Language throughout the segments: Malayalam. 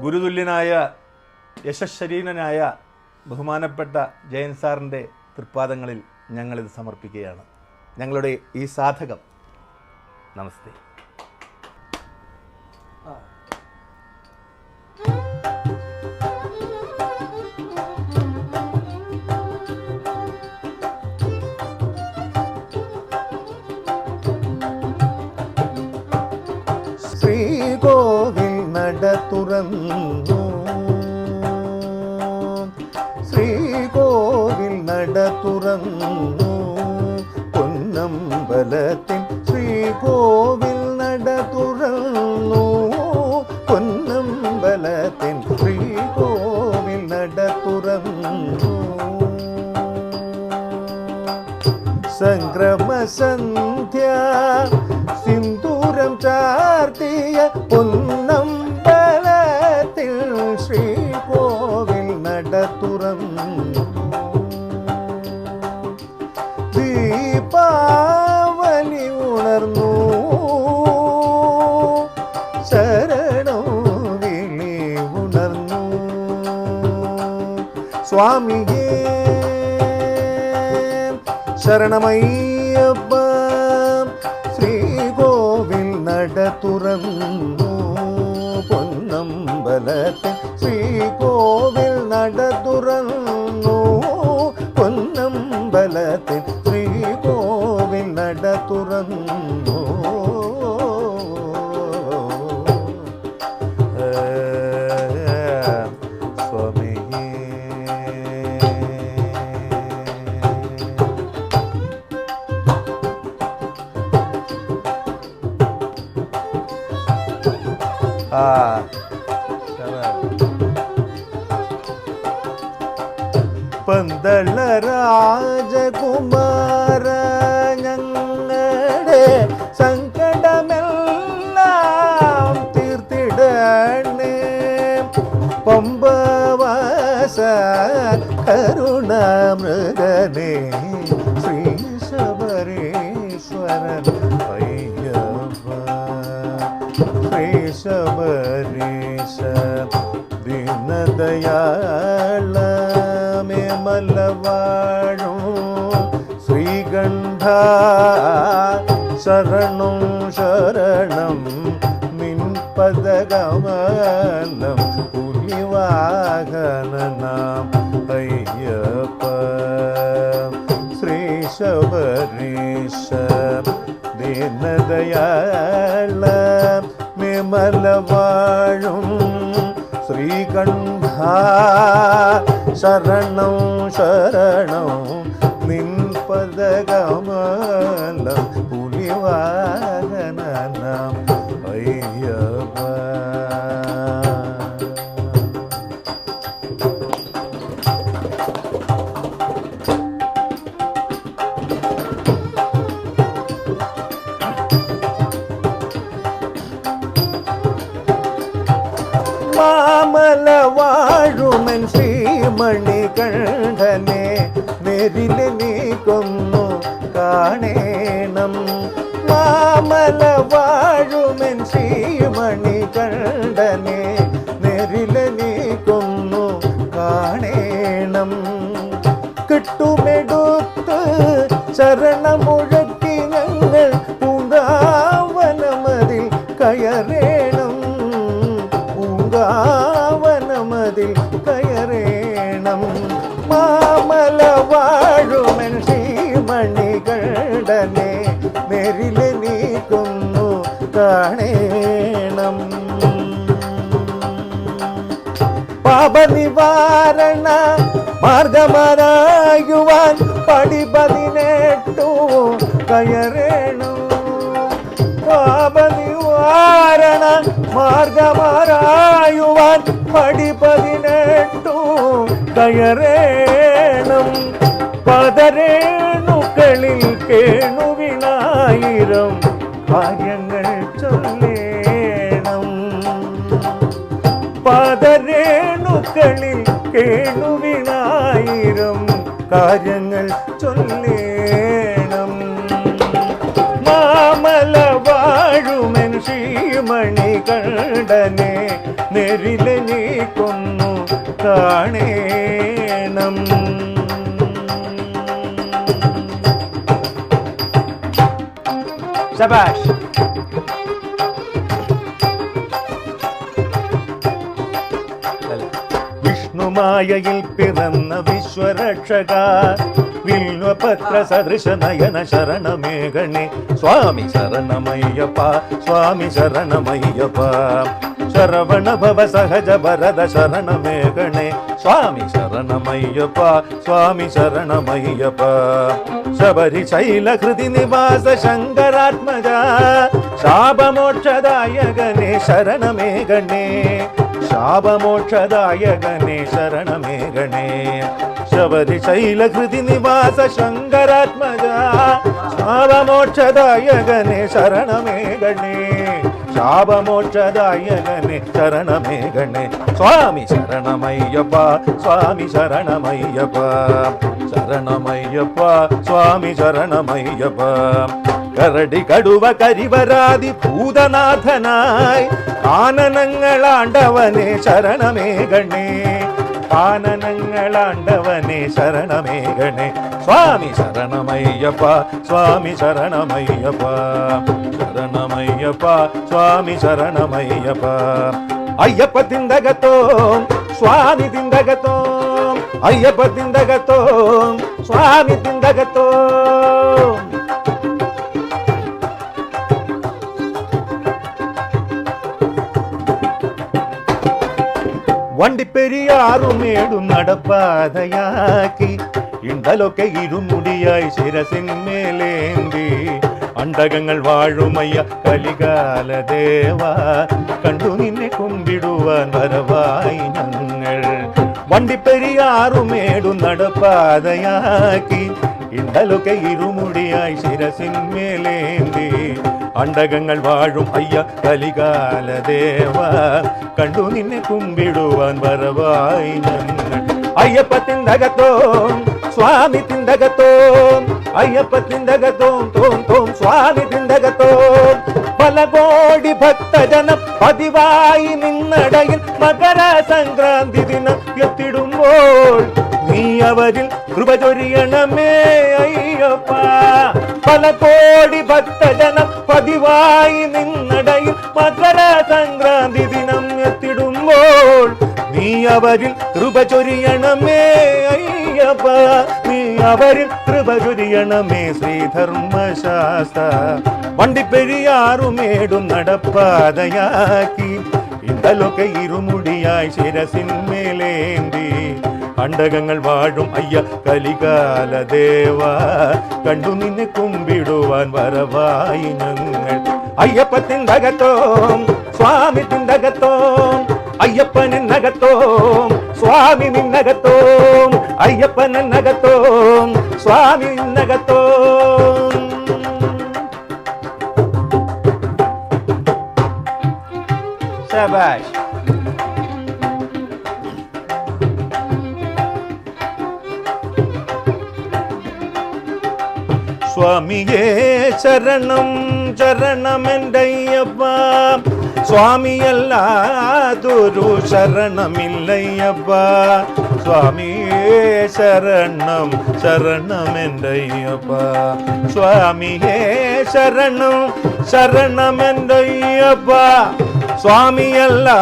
ഗുരുതുല്യനായ യശശരീരനായ ബഹുമാനപ്പെട്ട ജയൻ സാറിൻ്റെ തൃപ്പാദങ്ങളിൽ ഞങ്ങളിത് സമർപ്പിക്കുകയാണ്. ഞങ്ങളുടെ ഈ സാധകം. നമസ്തേ. ശ്രീകോവിൽ നട തുറന്നു, ശ്രീകോവിൽ നട തുറന്നു, പൊന്നമ്പലത്തിൻ ശ്രീകോവിൽ നട തുറന്നു, പൊന്നമ്പലത്തിൻ ശ്രീകോവിൽ നട തുറന്നു. സംക്രമസന്ധ്യ സിന്ദൂരം ചാർത്തിയ പൊന്നമ്പലത്തിൽ ശ്രീകോവിൽ നട തുറന്നു. ദീപാവലി ഉണർന്നു, ശരണോ വിളി ഉണർന്നു. സ്വാമിയേ ശരണമയ്യപ്പ. ശ്രീകോവിൽ നട തുറന്നു, പൊന്നമ്പലത്തിൽ ശ്രീകോവിൽ നട തുറന്നു, പൊന്നമ്പലത്തിൽ ശ്രീകോവിൽ നട തുറന്നു. പന്തള രാജകുമാര ഞങ്ങളുടെ സങ്കടമെല്ലാം തീർത്തിടണേ. പമ്പവാസ കരുണാമൃഗനേ ശ്രീ ശബരീശ്വരൻ അയ്യപ്പ. ശ്രീ ശബരീശ ദീനദയാളമേ മലവാഴും ശ്രീകണ്ഠ. ശരണം ശരണം നിൻ പദകമലം പുലിവാഹനനാം അയ്യപ്പ. ശ്രീ ശബരീശ ദീനദയാളമേ മലവാഴും ശ്രീകണ്ഠ. ശരണം ശരണം നിൻ പദകമലം പുലിവാഹനനാം അയ്യപ്പ. മാമല വാഴുമൻ ശ്രീമണികണ്ഠനെ നേരിൽ നീ കൊന്നു കാണേണം. മാമല വാഴുമൻ ശ്രീമണികണ്ഠനെ നേരിൽ നീ കൊന്നു കാണേണം. കിട്ടുമെടുത്ത് ശരണമുഴക്കി ഞങ്ങൾ പൂങ്കാവനമതിൽ കയറേണം, പൂങ്കാവനമതിൽ കയറേണം. മാമല വാഴുമൻ ശ്രീമണികണ്ഠനെ നേരിൽ നീ കൊന്നു കാണേണം. പാപനിവാരണ മാർഗമരായുവാൻ പടി 18 കയറേണം. പാപനിവാരണ മാർഗമരായുവാൻ പടി 18 കയറേണം. പദരേണുക്കളിൽ കേണുവിനായിരം കാര്യങ്ങൾ ചൊല്ലേണം. പദരേണുക്കളിൽ കേണുവിനായിരം കാര്യങ്ങൾ ചൊല്ലേണം. മാമല വാഴുമൻ ശ്രീമണികണ്ഠനെ നേരിലെ നീ കൊന്നു കാണേണം. ശബാഷ്. വിഷ്ണുമായയിൽ പിറന്ന വിശ്വരക്ഷക വില്വപത്ര സദൃശ നയന ശരണമേഘണേ സ്വാമി ശരണമയ്യപ്പ സ്വാമി ശരണമയ്യപ്പ. ശരവണ ഭവ സഹജ ഭരത ശരണമേഘണേ സ്വാമി ശരണമയ്യപ്പ സ്വാമി ശരണമയ്യപ്പ. ശബരി ശൈലഹൃതി നിവാസ ശങ്കരാത്മജ ശാപമോക്ഷദായകനേ ശരണമേഘണേ ശാപമോക്ഷദായകനേ ശരണമേഘണേ. ശബരി ശൈലഹൃതി നിവാസ ശങ്കരാത്മജ ശാപമോക്ഷദായകനേ ശരണമേഘണേ ശാപമോക്ഷദായകനേ ശരണമേഘണേ. സ്വാമി ശരണമയ്യപ്പ സ്വാമി ശരണമയ്യപ്പ ശരണമയ്യപ്പ സ്വാമി ശരണമയ്യപ്പ. കരടി കടുവ കരിവരാതി ഭൂതനാഥനായി കാനനങ്ങളാണ്ടവനെ ശരണമേഘണേ കാനനങ്ങളാണ്ടവനെ ശരണമേഘണേ. സ്വാമി ശരണമയ്യപ്പ സ്വാമി ശരണമയ്യപ്പ ശരണമയ്യപ്പ സ്വാമി ശരണമയ്യപ്പ. അയ്യപ്പ തിന്തകത്തോ സ്വാമി തിന്തകത്തോ അയ്യപ്പ തിന്തകത്തോ സ്വാമി തിന്തകത്തോ. വണ്ടിപ്പെരിയാറുമേടും നടപ്പാതയാക്കി ഇണ്ടലൊക്കെ ഇരുമുടിയായി ശിരസിന്മേലേന്തി അണ്ടകങ്ങൾ വാഴുമയ്യ കലികാല ദേവ കണ്ടു നിന്നെ കുമ്പിടുവാൻ വരവായി ഞങ്ങൾ. വണ്ടിപ്പെരിയാറുമേടും നടപ്പാതയാക്കി ഇണ്ടലൊക്കെ ഇരുമുടിയായി ശിരസിന്മേലേന്തി അണ്ടകങ്ങൾ വാഴും അയ്യ കലികാല ദേവ കണ്ടു നിന്നെ കുമ്പിടുവാൻ വരവായി ഞങ്ങൾ. അയ്യപ്പ തിന്തകത്തോ സ്വാമി തിന്തകത്തോ അയ്യപ്പ തിന്തകത്തോ തോം തോം സ്വാമി തിന്തകത്തോ. പല കോടി ഭക്തജനം പതിവായി നിന്നടയിൽ മകര സംക്രാന്തി ദിനം എത്തിടുമ്പോൾ നീ അവരിൽ കൃപ ചൊരിയണമേ അയ്യപ്പ. പല കോടി ഭക്തജനം പതിവായി നിന്നടയിൽ മകര സംക്രാന്തി ദിനം എത്തിടുമ്പോൾ നീ അവരിൽ കൃപ ചൊരിയണമേ അയ്യപ്പ നീ അവരിൽ കൃപ ചൊരിയണമേ ശ്രീധർമ്മശാസ്ത്ര. വണ്ടിപ്പെരിയാറുമേടും നടപ്പാതയാക്കി ഇണ്ടലൊക്കെ ഇരുമുടിയായി ശിരസിന്മേലേന്തി അണ്ടകങ്ങൾ വാഴും അയ്യ കലികാല ദേവ കണ്ടു നിന്നെ കുമ്പിടുവാൻ വരവായി ഞങ്ങൾ. അയ്യപ്പ തിന്തകത്തോ സ്വാമി തിന്തകത്തോ അയ്യപ്പ നിന്നകത്തോ സ്വാമി നിന്നകത്തോ അയ്യപ്പ നിന്നകത്തോ സ്വാമി നിന്നകത്തോ. ശബാഷ്. സ്വാമിയേ ശരണം ശരണമെൻ്റയ്യപ്പ സ്വാമിയല്ലാതൊരു ശരണമില്ലയ്യപ്പ. സ്വാമിയേ ശരണം ശരണമെൻ്റയ്യപ്പ സ്വാമിയേ ശരണം ശരണമെൻ്റയ്യപ്പ സ്വാമിയല്ലാതൊരു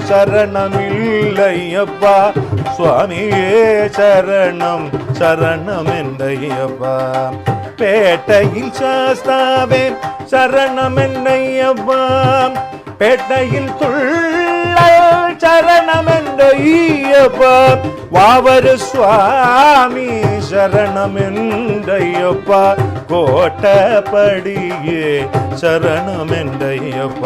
ശരണമില്ലയ്യപ്പ. സ്വാമിയേ ശരണം ശരണമെൻ്റയ്യപ്പ. പേട്ടയിൽ ശാസ്താവേ ശരണമെൻ്റയ്യപ്പ പേട്ടയിൽ തുള്ള ശരണമെൻ്റയ്യപ്പ. വാവരു സ്വാമി ശരണമെൻ്റയ്യപ്പ കോട്ടപ്പടിയേ ശരണമെൻ്റയ്യപ്പ.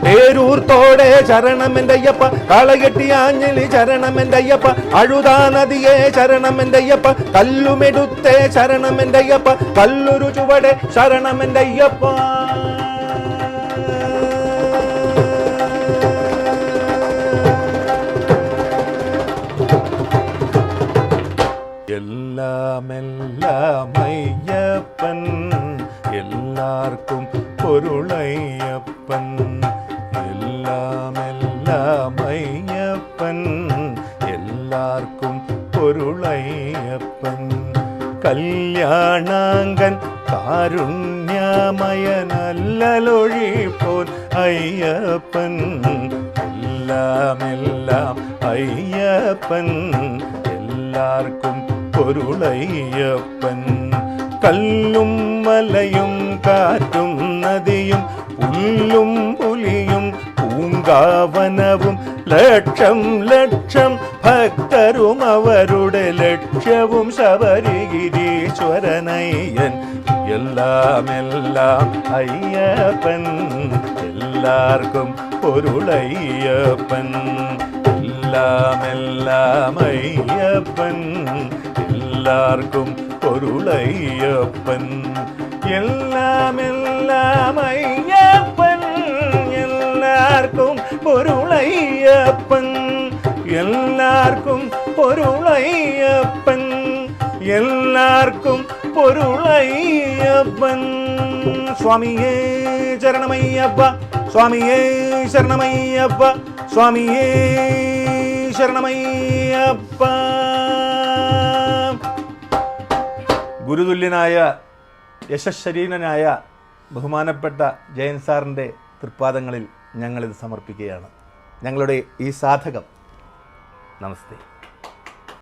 പേരൂർത്തോടെ ശരണമെൻ്റയ്യപ്പ കളകെട്ടി ആഞ്ഞലി ശരണമെൻ്റയ്യപ്പ. അഴുതാ നദിയെ ശരണമെൻ്റയ്യപ്പ കല്ലുമെടുത്തേ ശരണമെൻ്റയ്യപ്പ. കല്ലുരു ചുവടെ ശരണമെൻ്റയ്യപ്പ. എല്ലാം അയ്യപ്പൻ എല്ലാവർക്കും പൊരുളയ്യപ്പൻ എല്ലാം പൊരുളയ്യപ്പൻ എല്ലാവർക്കും പൊരുളയ്യപ്പൻ കല്യാണാങ്കൻ കാരുണ്യമയനല്ലൊഴിപ്പോൻ അയ്യപ്പൻ എല്ലാമെല്ലാം അയ്യപ്പൻ എല്ലാവർക്കും പൊരുളയ്യപ്പൻ കല്ലും മലയും കാറ്റും നദിയും പുല്ലും പുലിയും പൂങ്കാവനവും ലക്ഷം ലക്ഷം ഭക്തരും അവരുടെ ലക്ഷ്യവും ശബരിഗിരീശ്വരനയ്യൻ എല്ലാമെല്ലാം അയ്യപ്പൻ എല്ലാവർക്കും പൊരുളയ്യപ്പൻ എല്ലാമെല്ലാം അയ്യപ്പൻ എല്ലാവർക്കും പൊരുളയ്യപ്പൻ എല്ലാമെല്ലാം അയ്യപ്പൻ എല്ലാവർക്കും പൊരുളയ്യപ്പൻ എല്ലാവർക്കും പൊരുളയ്യപ്പൻ എല്ലാവർക്കും പൊരുളയ്യപ്പൻ സ്വാമിയേ ശരണമയ്യപ്പ സ്വാമിയേ ശരണമയ്യപ്പ സ്വാമിയേ ശരണമയ്യപ്പ. ഗുരുതുല്യനായ യശശരീരനായ ബഹുമാനപ്പെട്ട ജയൻ സാറിൻ്റെ തൃപ്പാദങ്ങളിൽ ഞങ്ങളിത് സമർപ്പിക്കുകയാണ്. ഞങ്ങളുടെ ഈ സാധകം നമസ്തേ.